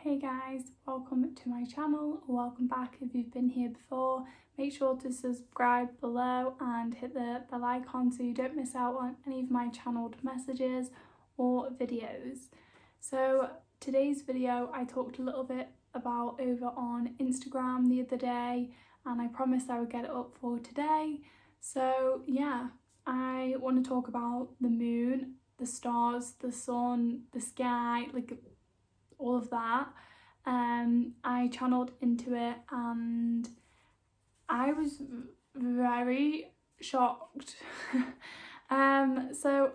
Hey guys, welcome to my channel, or welcome back if you've been here before. Make sure to subscribe below and hit the bell icon so you don't miss out on any of my channeled messages or videos. So today's video I talked a little bit about over on Instagram the other day, and I promised I would get it up for today. So yeah, I want to talk about the moon, the stars, the sun, the sky, like all of that. I channeled into it and I was very shocked. So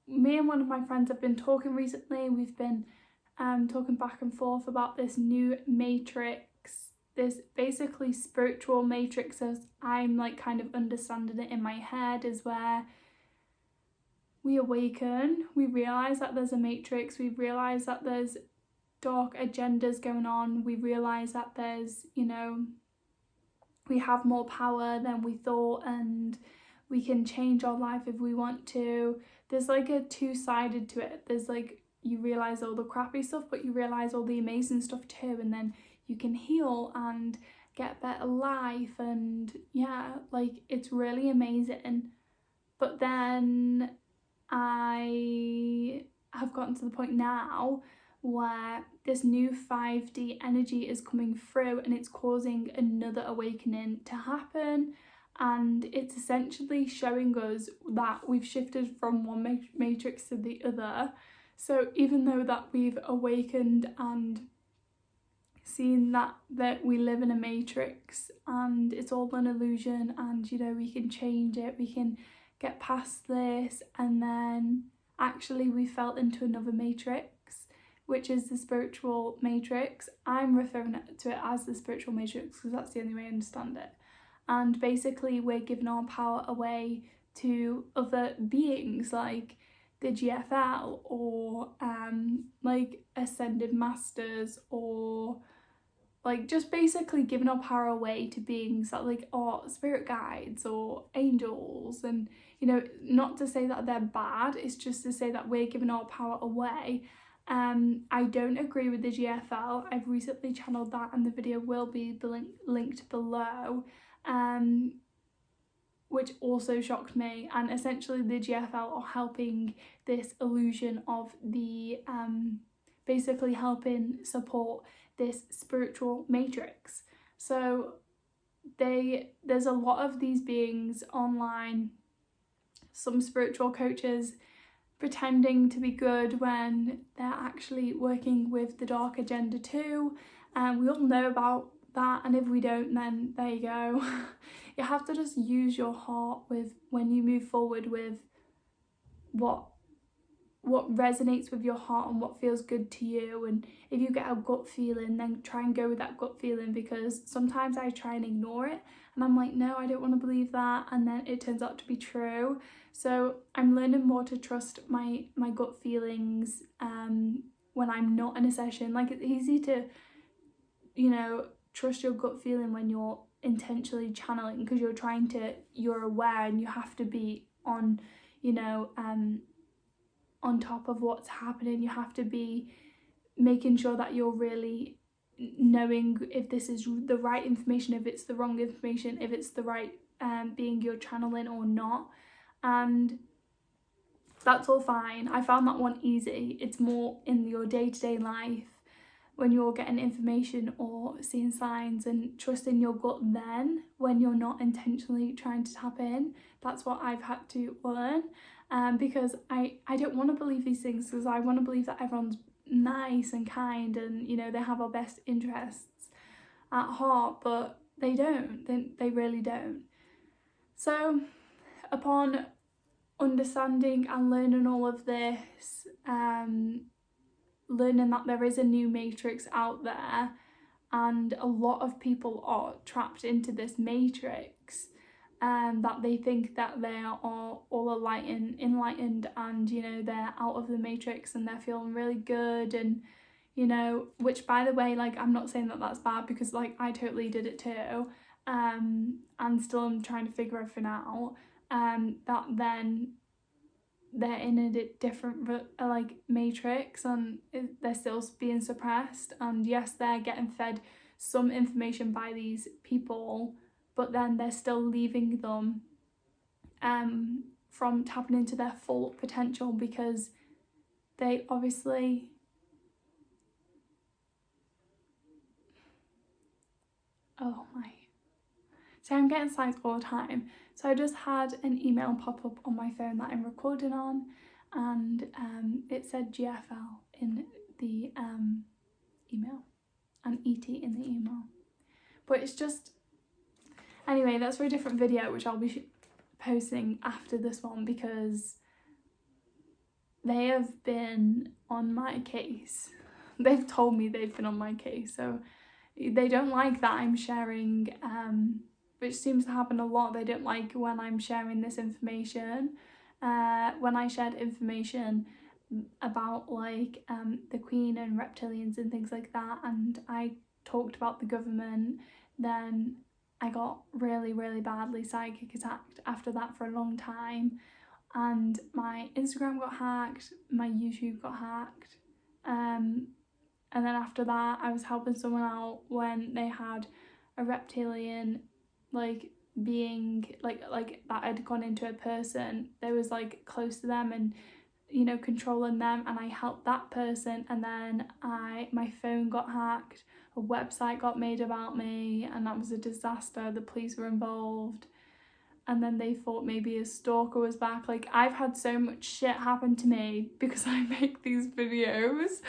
me and one of my friends have been talking recently. We've been talking back and forth about this new matrix, this basically spiritual matrix, as I'm like kind of understanding it in my head, is where we awaken, we realise that there's a matrix, we realise that there's dark agendas going on, we realise that there's, we have more power than we thought and we can change our life if we want to. There's like a two-sided to it. There's like, you realise all the crappy stuff, but you realise all the amazing stuff too, and then you can heal and get better life, and yeah, like it's really amazing. But then I have gotten to the point now where this new 5D energy is coming through and it's causing another awakening to happen, and it's essentially showing us that we've shifted from one matrix to the other. So even though that we've awakened and seen that we live in a matrix and it's all an illusion, and we can change it, we can get past this, and then actually we fell into another matrix, which is the spiritual matrix. I'm referring to it as the spiritual matrix because that's the only way I understand it. And basically we're giving our power away to other beings like the GFL, or like ascended masters, or like just basically giving our power away to beings that like are spirit guides or angels. And not to say that they're bad, it's just to say that we're giving our power away. I don't agree with the GFL. I've recently channeled that and the video will be linked below, which also shocked me. And essentially the GFL are helping this illusion of the basically helping support this spiritual matrix. So there's a lot of these beings online, some spiritual coaches pretending to be good when they're actually working with the dark agenda too. And we all know about that, and if we don't, then there you go. You have to just use your heart with when you move forward with what resonates with your heart and what feels good to you. And if you get a gut feeling, then try and go with that gut feeling, because sometimes I try and ignore it and I'm like, no, I don't want to believe that, and then it turns out to be true. So I'm learning more to trust my gut feelings when I'm not in a session. Like, it's easy to trust your gut feeling when you're intentionally channeling, because you're aware and you have to be on on top of what's happening. You have to be making sure that you're really knowing if this is the right information, if it's the wrong information, if it's the right being you're channeling or not. And that's all fine. I found that one easy. It's more in your day-to-day life when you're getting information or seeing signs, and trusting your gut then when you're not intentionally trying to tap in. That's what I've had to learn, because I don't want to believe these things, because I want to believe that everyone's nice and kind and they have our best interests at heart, but they don't. They really don't. So upon understanding and learning all of this, learning that there is a new matrix out there and a lot of people are trapped into this matrix, that they think that they are all enlightened and they're out of the matrix and they're feeling really good, and which, by the way, like, I'm not saying that that's bad, because like I totally did it too, and still I'm trying to figure everything out, that then they're in a different like matrix, and they're still being suppressed. And yes, they're getting fed some information by these people, but then they're still leaving them from tapping into their full potential, because they obviously so I'm getting signs all the time. So I just had an email pop up on my phone that I'm recording on, and it said GFL in the email and ET in the email. But it's just, anyway, that's for a different video, which I'll be posting after this one, because they have been on my case. They've told me they've been on my case, so they don't like that I'm sharing, which seems to happen a lot. They don't like when I'm sharing this information. When I shared information about like the Queen and reptilians and things like that, and I talked about the government, then I got really, really badly psychic attacked after that for a long time. And my Instagram got hacked, my YouTube got hacked. And then after that, I was helping someone out when they had a reptilian, like, being, like that had gone into a person. They was, like, close to them and, you know, controlling them. And I helped that person. And then my phone got hacked. A website got made about me. And that was a disaster. The police were involved. And then they thought maybe a stalker was back. Like, I've had so much shit happen to me because I make these videos.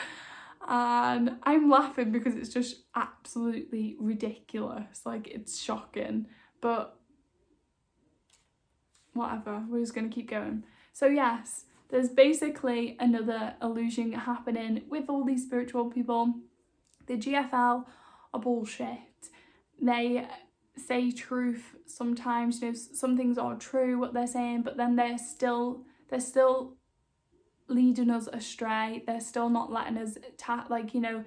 And I'm laughing because it's just absolutely ridiculous. Like, it's shocking. But whatever, we're just going to keep going. So yes, there's basically another illusion happening with all these spiritual people. The GFL are bullshit. They say truth sometimes, you know, some things are true what they're saying, but then they're still leading us astray. They're still not letting us like, you know,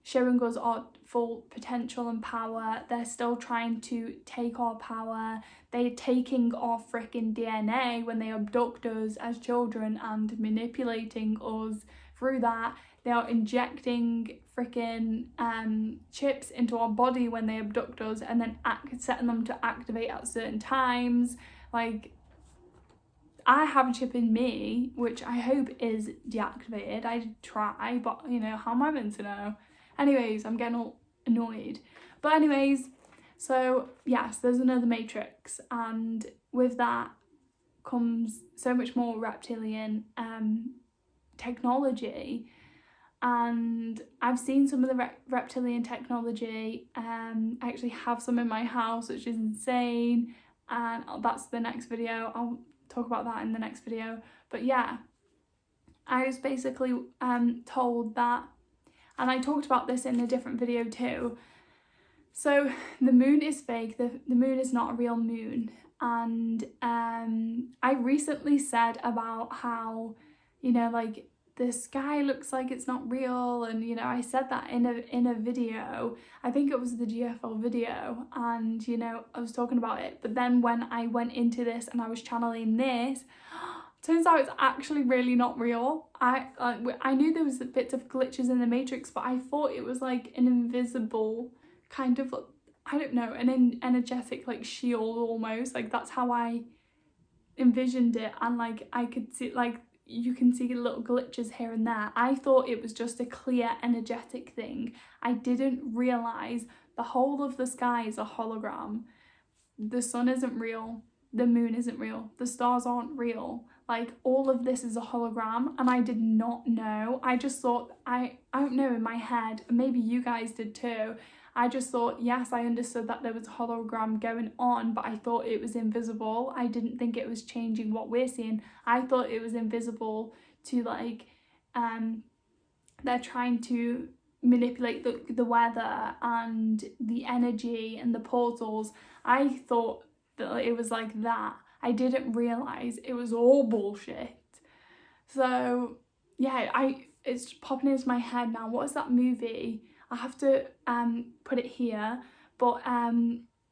showing us our full potential and power. They're still trying to take our power. They're taking our freaking DNA when they abduct us as children and manipulating us through that. They are injecting freaking chips into our body when they abduct us, and then setting them to activate at certain times. Like, I have a chip in me, which I hope is deactivated. I did try, but, you know, how am I meant to know? Anyways, I'm getting all annoyed. But anyways, so yes, there's another matrix, and with that comes so much more reptilian technology. And I've seen some of the reptilian technology. I actually have some in my house, which is insane, and that's the next video. I'll talk about that in the next video. But yeah, I was basically told that, and I talked about this in a different video too. So the moon is fake. The moon is not a real moon. And I recently said about how, you know, like, the sky looks like it's not real, and, you know, I said that in a video. I think it was the GFL video, and, you know, I was talking about it. But then when I went into this and I was channeling this, turns out it's actually really not real. I knew there was bits of glitches in the matrix, but I thought it was like an invisible kind of, I don't know, an energetic like shield almost. Like, that's how I envisioned it. And like, I could see, like, you can see little glitches here and there. I thought it was just a clear energetic thing. I didn't realise the whole of the sky is a hologram. The sun isn't real. The moon isn't real. The stars aren't real. Like, all of this is a hologram, and I did not know. I just thought, I don't know, in my head, maybe you guys did too, I just thought, yes, I understood that there was a hologram going on, but I thought it was invisible. I didn't think it was changing what we're seeing. I thought it was invisible to, like, they're trying to manipulate the weather and the energy and the portals. I thought that it was like that. I didn't realise it was all bullshit. So yeah, it's popping into my head now. What is that movie? I have to put it here, but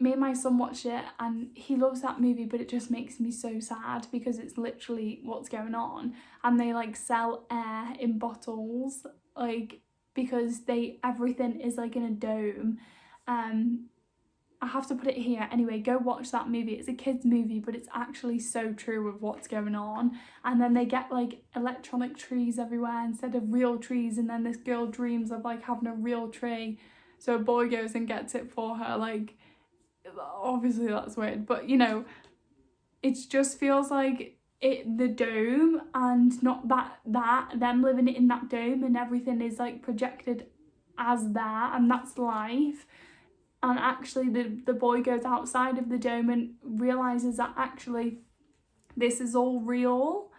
me and my son watched it and he loves that movie, but it just makes me so sad because it's literally what's going on. And they like sell air in bottles, like, because everything is like in a dome. I have to put it here. Anyway, go watch that movie. It's a kid's movie, but it's actually so true with what's going on. And then they get like electronic trees everywhere instead of real trees. And then this girl dreams of like having a real tree. So a boy goes and gets it for her. Like, obviously that's weird, but you know, it just feels like the dome, and not them living in that dome, and everything is like projected as that, and that's life. And actually the boy goes outside of the dome and realizes that actually this is all real.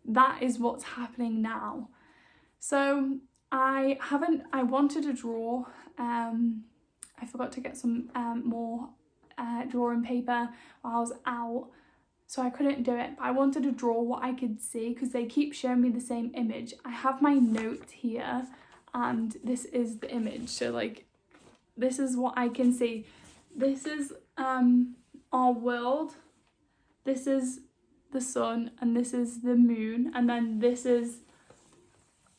That is what's happening now. So I wanted to draw, I forgot to get some more drawing paper while I was out, so I couldn't do it, but I wanted to draw what I could see because they keep showing me the same image. I have my note here and this is the image, so like this is what I can see. This is our world, this is the sun, and this is the moon, and then this is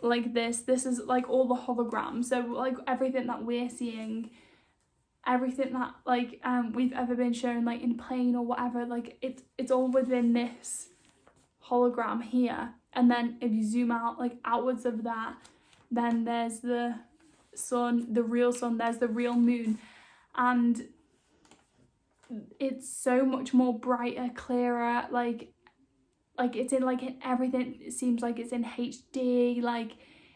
like this is like all the holograms. So like everything that we're seeing, everything that like we've ever been shown, like in plane or whatever, like it's all within this hologram here. And then if you zoom out like outwards of that, then there's the sun, the real sun, there's the real moon, and it's so much more brighter, clearer, like it's in like in everything. It seems like it's in HD, like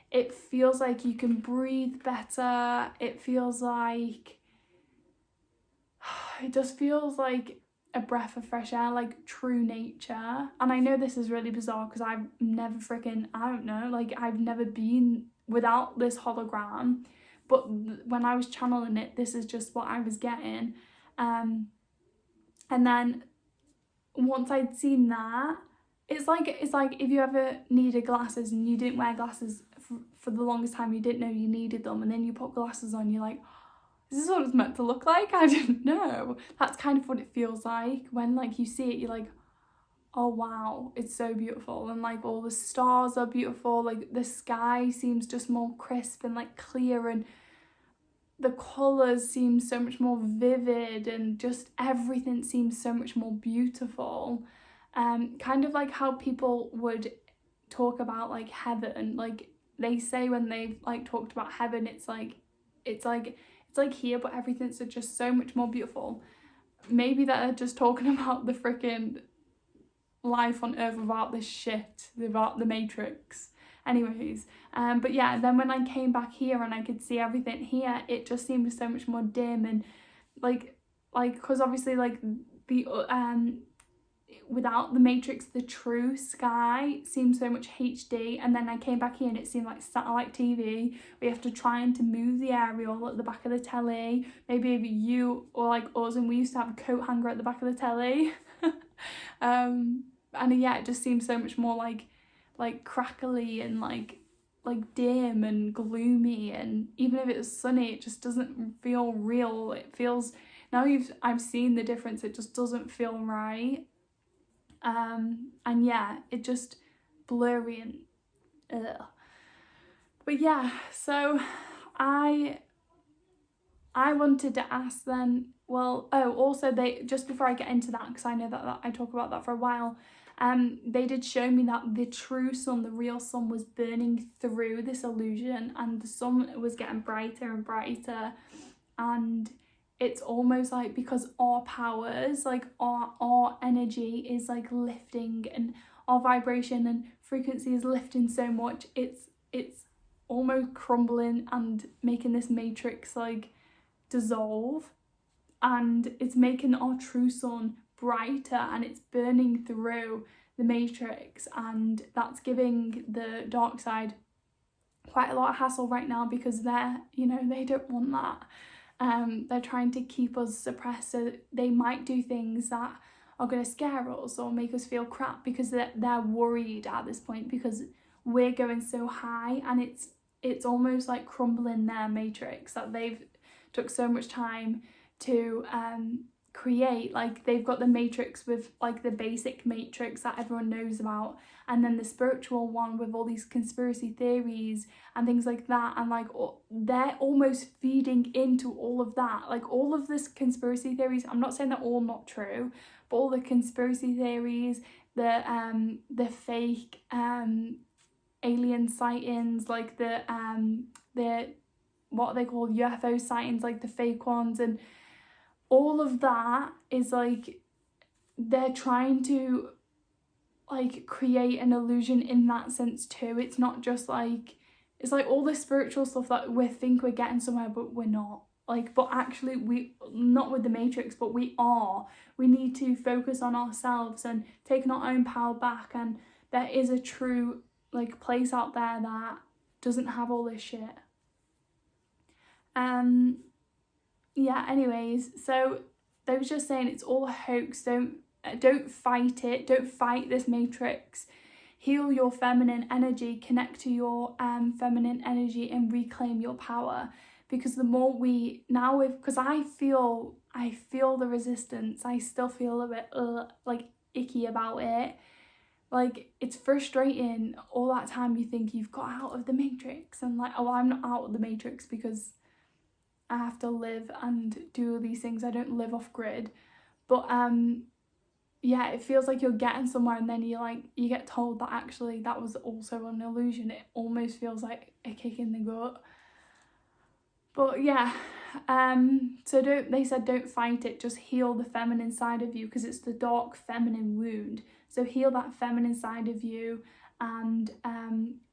it feels like you can breathe better. It feels like it just feels like a breath of fresh air, like true nature. And I know this is really bizarre because I've never I've never been without this hologram, but when I was channeling it, this is just what I was getting. And then once I'd seen that, it's like if you ever needed glasses and you didn't wear glasses for the longest time, you didn't know you needed them, and then you put glasses on, you're like, is this what it's meant to look like? I didn't know. That's kind of what it feels like when like you see it, you're like, oh wow, it's so beautiful. And like all the stars are beautiful, like the sky seems just more crisp and like clear, and the colours seem so much more vivid, and just everything seems so much more beautiful. Kind of like how people would talk about like heaven, like they say when they've like talked about heaven, it's like here, but everything's just so much more beautiful. Maybe that they're just talking about the freaking life on earth without this shit, without the Matrix. Anyways, but yeah, then when I came back here and I could see everything here, it just seemed so much more dim, and like because obviously like the without the Matrix, the true sky seems so much HD, and then I came back here and it seemed like satellite TV. We have to try and to move the aerial at the back of the telly. Maybe if you or like us, and we used to have a coat hanger at the back of the telly. And yeah, it just seems so much more like crackly and like dim and gloomy, and even if it was sunny, it just doesn't feel real. It feels, now I've seen the difference, it just doesn't feel right. And yeah, it just blurry and ugh. But yeah, so I wanted to ask then, well, also they, just before I get into that, because I know that I talk about that for a while, they did show me that the true sun, the real sun, was burning through this illusion, and the sun was getting brighter and brighter, and it's almost like because our powers, like our energy is like lifting, and our vibration and frequency is lifting so much, it's almost crumbling and making this matrix like dissolve, and it's making our true sun brighter, and it's burning through the matrix, and that's giving the dark side quite a lot of hassle right now, because they don't want that. They're trying to keep us suppressed, so they might do things that are going to scare us or make us feel crap, because they're worried at this point, because we're going so high, and it's almost like crumbling their matrix that they've took so much time to create. Like, they've got the matrix with like the basic matrix that everyone knows about, and then the spiritual one with all these conspiracy theories and things like that, and like they're almost feeding into all of that. Like, all of this conspiracy theories, I'm not saying they're all not true, but all the conspiracy theories, the fake alien sightings, like the what are they called, UFO sightings, like the fake ones, and all of that is like they're trying to like create an illusion in that sense too. It's not just like, it's like all the spiritual stuff that we think we're getting somewhere, but we're not. Like, but actually we, not with the matrix, but we are. We need to focus on ourselves and taking our own power back, and there is a true like place out there that doesn't have all this shit. Yeah, anyways, so they was just saying it's all a hoax. Don't fight it. Don't fight this matrix. Heal your feminine energy, connect to your feminine energy and reclaim your power. Because the more we, now because I feel the resistance. I still feel a bit like icky about it. Like, it's frustrating all that time you think you've got out of the matrix, and like, oh, I'm not out of the matrix because I have to live and do all these things. I don't live off grid. But yeah, it feels like you're getting somewhere, and then you get told that actually that was also an illusion. It almost feels like a kick in the gut. But yeah, so they said don't fight it, just heal the feminine side of you, because it's the dark feminine wound. So heal that feminine side of you and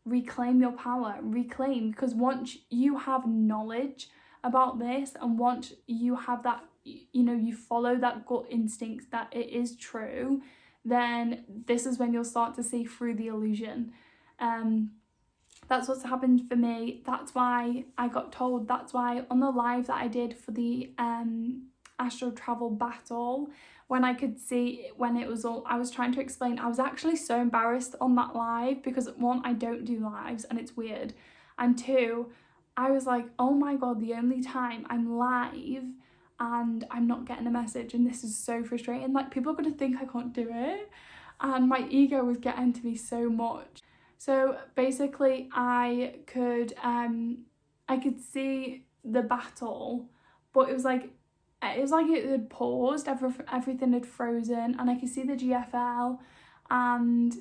reclaim your power. Reclaim, because once you have knowledge about this, and once you have that, you know, you follow that gut instinct that it is true, then this is when you'll start to see through the illusion. That's what's happened for me. That's why I got told. That's why on the live that I did for the astral travel battle, when I could see, when it was all, I was trying to explain, I was actually so embarrassed on that live, because one, I don't do lives and it's weird, and two, I was like, oh my god, the only time I'm live and I'm not getting a message, and this is so frustrating. Like, people are gonna think I can't do it, and my ego was getting to me so much. So basically I could see the battle, but it was like it had paused, everything had frozen, and I could see the GFL, and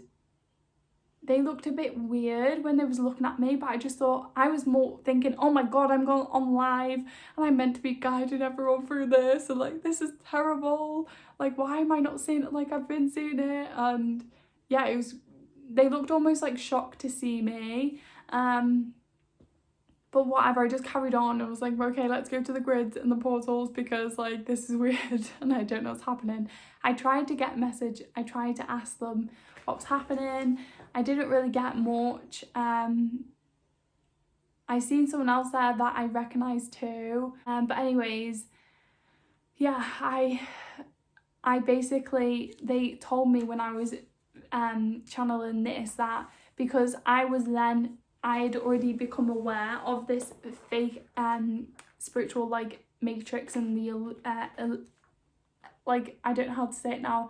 they looked a bit weird when they was looking at me, but I just thought, I was more thinking, oh my god, I'm going on live and I'm meant to be guiding everyone through this, and like, this is terrible, like, why am I not seeing it like I've been seeing it? And yeah, they looked almost like shocked to see me, but whatever, I just carried on. I was like, okay, let's go to the grids and the portals, because like, this is weird and I don't know what's happening. I tried to get a message, I tried to ask them what was happening. I didn't really get much. I seen someone else there that I recognised too, but anyways, yeah, I basically, they told me when I was channeling this, that because I had already become aware of this fake spiritual like matrix and the like, I don't know how to say it now,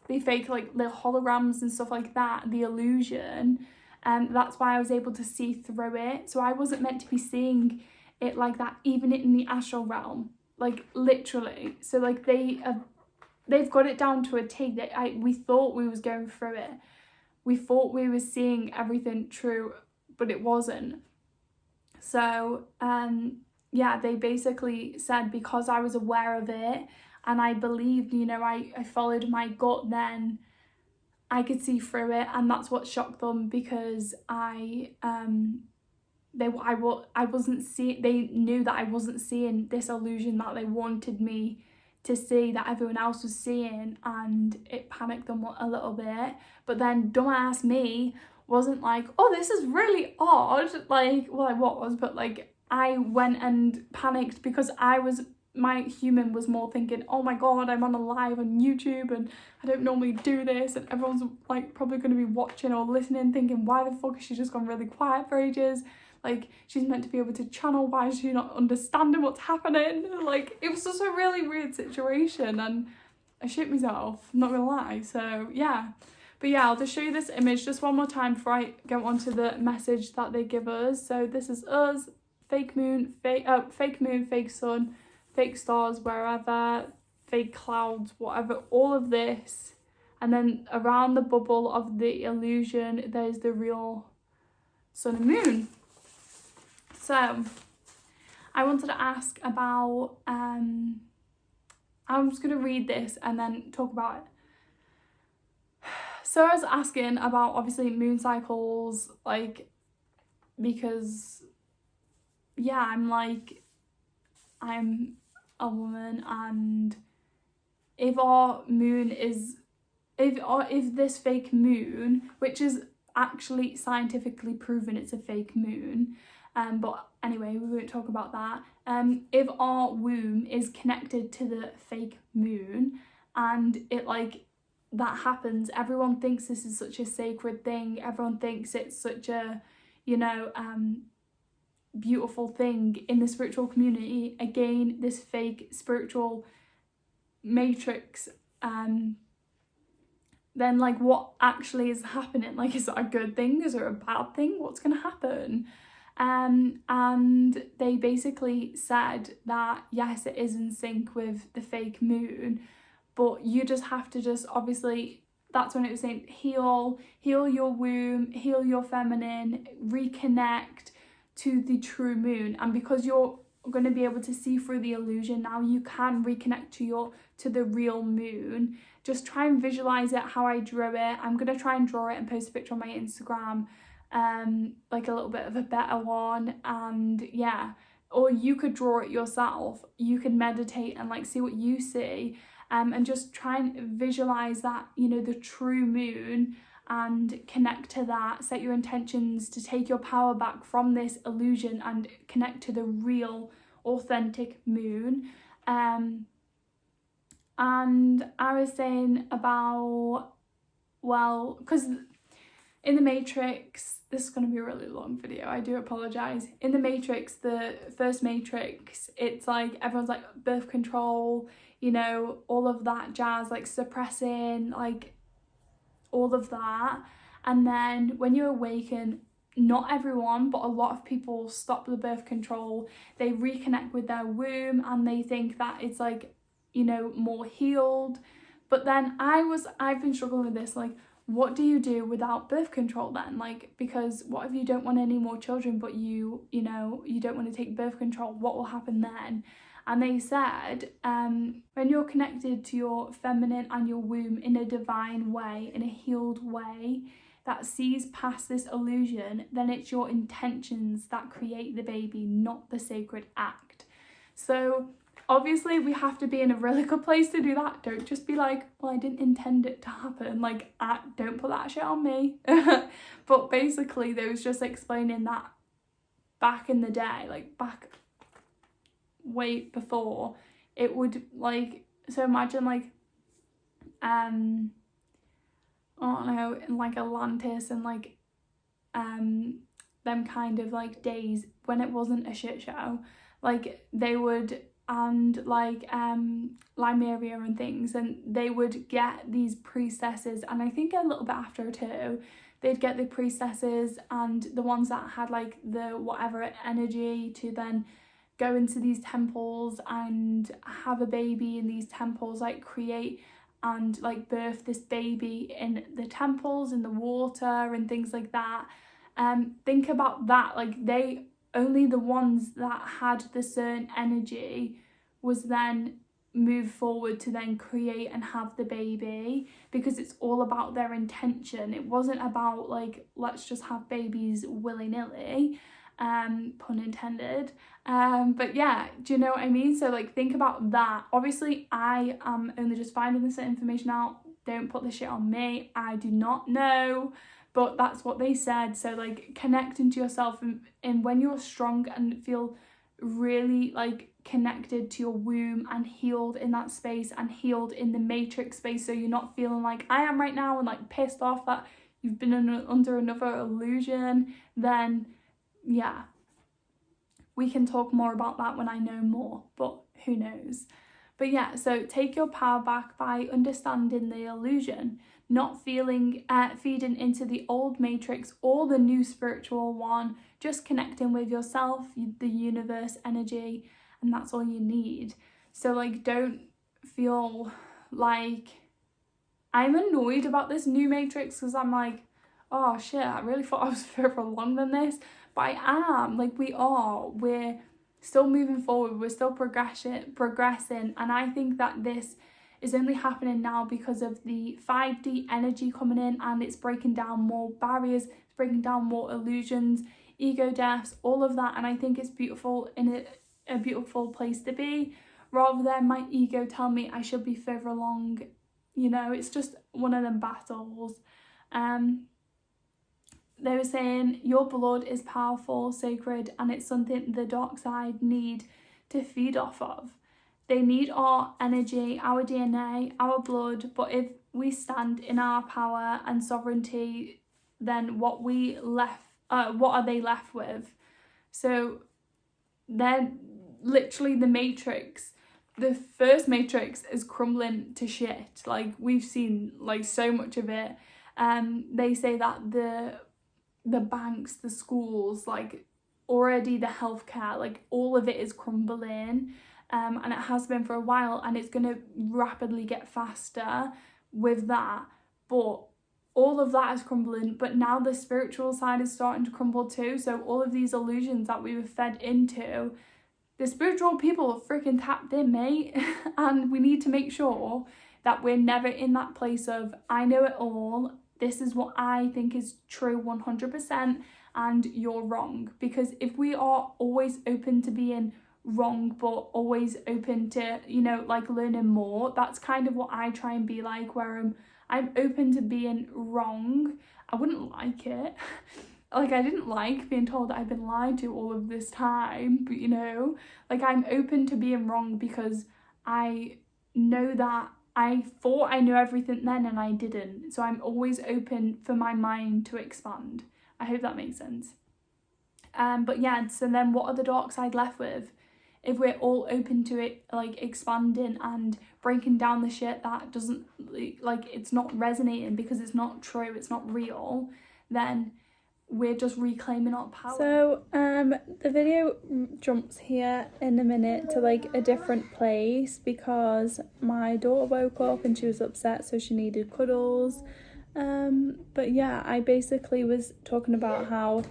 the fake like the holograms and stuff like that, the illusion, that's why I was able to see through it. So I wasn't meant to be seeing it like that, even in the astral realm, like literally. So like they've got it down to a T. We thought we was going through it. We thought we were seeing everything true, but it wasn't. So yeah, they basically said because I was aware of it and I believed, you know, I followed my gut, then I could see through it, and that's what shocked them, because I wasn't seeing, they knew that I wasn't seeing this illusion that they wanted me to see, that everyone else was seeing, and it panicked them a little bit. But then dumbass me wasn't like, oh, this is really odd, like, well, I was, but like, I went and panicked because my human was more thinking, oh my god, I'm on a live on YouTube and I don't normally do this, and everyone's like probably going to be watching or listening thinking, why the fuck has she just gone really quiet for ages, like she's meant to be able to channel, why is she not understanding what's happening? Like, it was just a really weird situation, and I shit myself, I'm not gonna lie. So yeah, but yeah, I'll just show you this image just one more time before I go on to the message that they give us. So this is us, fake moon, fake sun, fake stars wherever, fake clouds, whatever, all of this. And then around the bubble of the illusion, there's the real sun and moon. So I wanted to ask about, I'm just going to read this and then talk about it. So I was asking about, obviously, moon cycles, like, because, yeah, I'm a woman, and if our moon is, if this fake moon, which is actually scientifically proven it's a fake moon, but anyway, we won't talk about that. If our womb is connected to the fake moon, and it, like, that happens, everyone thinks this is such a sacred thing, everyone thinks it's such a, you know, beautiful thing in the spiritual community. Again, this fake spiritual matrix, then, like, what actually is happening? Like, is that a good thing? Is it a bad thing? What's going to happen? And they basically said that, yes, it is in sync with the fake moon, but you just have to just, obviously, that's when it was saying heal your womb, heal your feminine, reconnect to the true moon. And because you're going to be able to see through the illusion now, you can reconnect to the real moon. Just try and visualize it how I drew it. I'm going to try and draw it and post a picture on my Instagram, like a little bit of a better one. And yeah, or you could draw it yourself. You can meditate and, like, see what you see, and just try and visualize that, you know, the true moon, and connect to that. Set your intentions to take your power back from this illusion and connect to the real authentic moon. And I was saying about, well, because in the Matrix, this is going to be a really long video, I do apologise. In the Matrix, the first Matrix, it's like everyone's like birth control, you know, all of that jazz, like suppressing, like all of that. And then when you awaken, not everyone, but a lot of people stop the birth control. They reconnect with their womb, and they think that it's, like, you know, more healed. But then I've been struggling with this, like, what do you do without birth control then? Like, because what if you don't want any more children, but you know, you don't want to take birth control? What will happen then? And they said, when you're connected to your feminine and your womb in a divine way, in a healed way that sees past this illusion, then it's your intentions that create the baby, not the sacred act. So obviously we have to be in a really good place to do that. Don't just be like, well, I didn't intend it to happen. Like, don't put that shit on me. But basically they was just explaining that back in the day, like back way before, it would, like, so imagine, like, I don't know, in like Atlantis and like them kind of like days when it wasn't a shit show, like they would, and like Limeria and things, and they would get these priestesses, and I think a little bit after too, they'd get the priestesses and the ones that had like the whatever energy to then go into these temples and have a baby in these temples, like create and like birth this baby in the temples, in the water and things like that. Think about that, like they, only the ones that had the certain energy was then move forward to then create and have the baby, because it's all about their intention. It wasn't about like, let's just have babies willy-nilly, pun intended. But yeah, do you know what I mean? So like think about that. Obviously I am only just finding this information out, don't put this shit on me, I do not know, but that's what they said. So like connecting to yourself, and when you're strong and feel really like connected to your womb and healed in that space and healed in the matrix space, so you're not feeling like I am right now and like pissed off that you've been under another illusion, then yeah, we can talk more about that when I know more, but who knows. But yeah, so take your power back by understanding the illusion, not feeding into the old matrix or the new spiritual one, just connecting with yourself, the universe energy, and that's all you need. So like, don't feel like, I'm annoyed about this new matrix because I'm like, oh shit, I really thought I was further along than this, but I am, like we're still moving forward, we're still progressing, and I think that this is only happening now because of the 5D energy coming in, and it's breaking down more barriers, it's breaking down more illusions, ego deaths, all of that, and I think it's beautiful, in a beautiful place to be, rather than my ego tell me I should be further along. You know, it's just one of them battles. They were saying your blood is powerful, sacred, and it's something the dark side need to feed off of. They need our energy, our DNA, our blood, but if we stand in our power and sovereignty, then what are they left with? So they're literally the matrix. The first matrix is crumbling to shit. Like, we've seen like so much of it. They say that the banks, the schools, like already the healthcare, like all of it is crumbling, and it has been for a while, and it's going to rapidly get faster with that. But all of that is crumbling, but now the spiritual side is starting to crumble too. So all of these illusions that we were fed into, the spiritual people are freaking tapped in, mate. And we need to make sure that we're never in that place of, I know it all, this is what I think is true 100%, and you're wrong. Because if we are always open to being wrong, but always open to, you know, like learning more, that's kind of what I try and be like, where I'm open to being wrong. I wouldn't like it. Like, I didn't like being told that I've been lied to all of this time, but you know, like, I'm open to being wrong because I know that I thought I knew everything then and I didn't. So I'm always open for my mind to expand. I hope that makes sense. But yeah, so then what are the dark side left with? If we're all open to it, like, expanding and breaking down the shit that doesn't, like, it's not resonating because it's not true, it's not real, then we're just reclaiming our power. So the video jumps here in a minute to like a different place because my daughter woke up and she was upset, so she needed cuddles. But yeah, I basically was talking about how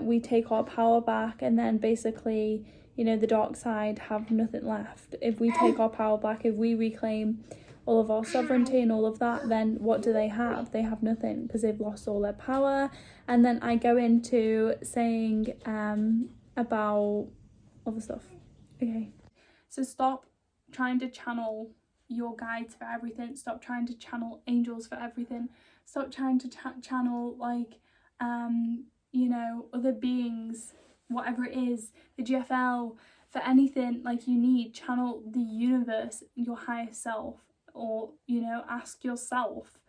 we take our power back, and then basically, you know, the dark side have nothing left. If we take our power back, if we reclaim all of our sovereignty and all of that, then what do they have? They have nothing because they've lost all their power. And then I go into saying about other stuff. Okay, so stop trying to channel your guides for everything. Stop trying to channel angels for everything. Stop trying to channel like you know, other beings, whatever it is, the GFL, for anything like you need. Channel the universe, your higher self, or, you know, ask yourself.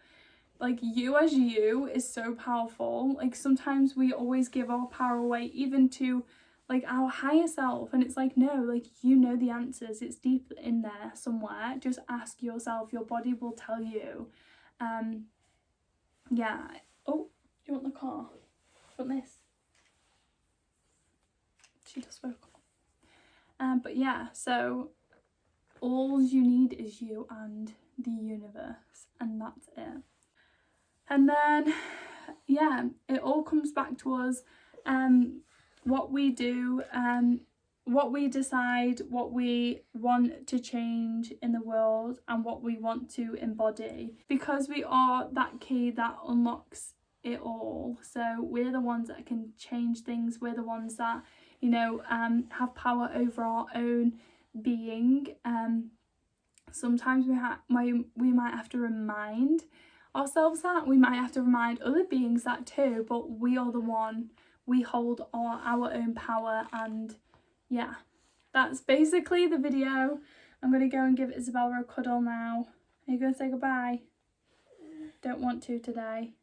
Like, you as you is so powerful. Like, sometimes we always give our power away, even to like our higher self, and it's like, no, like, you know the answers, it's deep in there somewhere. Just ask yourself, your body will tell you. Yeah. Oh, do you want the car? Do you want this? She just woke up. But yeah, so all you need is you and the universe, and that's it. And then, yeah, it all comes back to us, what we do, what we decide, what we want to change in the world, and what we want to embody, because we are that key that unlocks it all. So we're the ones that can change things. We're the ones that, you know, have power over our own being. Sometimes we might have to remind ourselves that, we might have to remind other beings that too, but we are the one, we hold our own power. And yeah, that's basically the video. I'm gonna go and give Isabella a cuddle now. Are you gonna say goodbye? Don't want to today?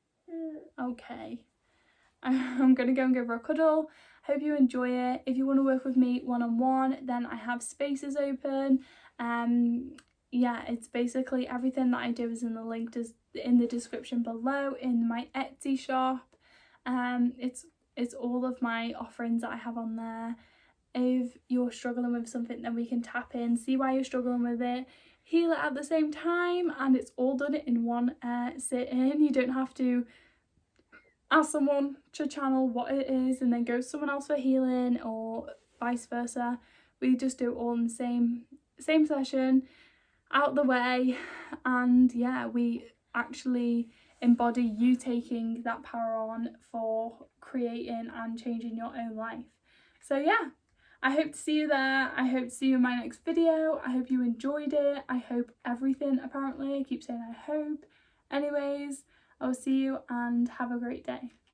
Okay. I'm gonna go and give her a cuddle. Hope you enjoy it. If you want to work with me one-on-one, then I have spaces open. Yeah, it's basically everything that I do is in the link in the description below in my Etsy shop. It's all of my offerings that I have on there. If you're struggling with something, then we can tap in, see why you're struggling with it, heal it at the same time, and it's all done in one sit-in. You don't have to ask someone to channel what it is and then go to someone else for healing or vice versa. We just do it all in the same session, out the way, and yeah, we actually embody you taking that power on for creating and changing your own life. So yeah, I hope to see you there. I hope to see you in my next video. I hope you enjoyed it. I hope everything, apparently. I keep saying I hope. Anyways, I'll see you and have a great day.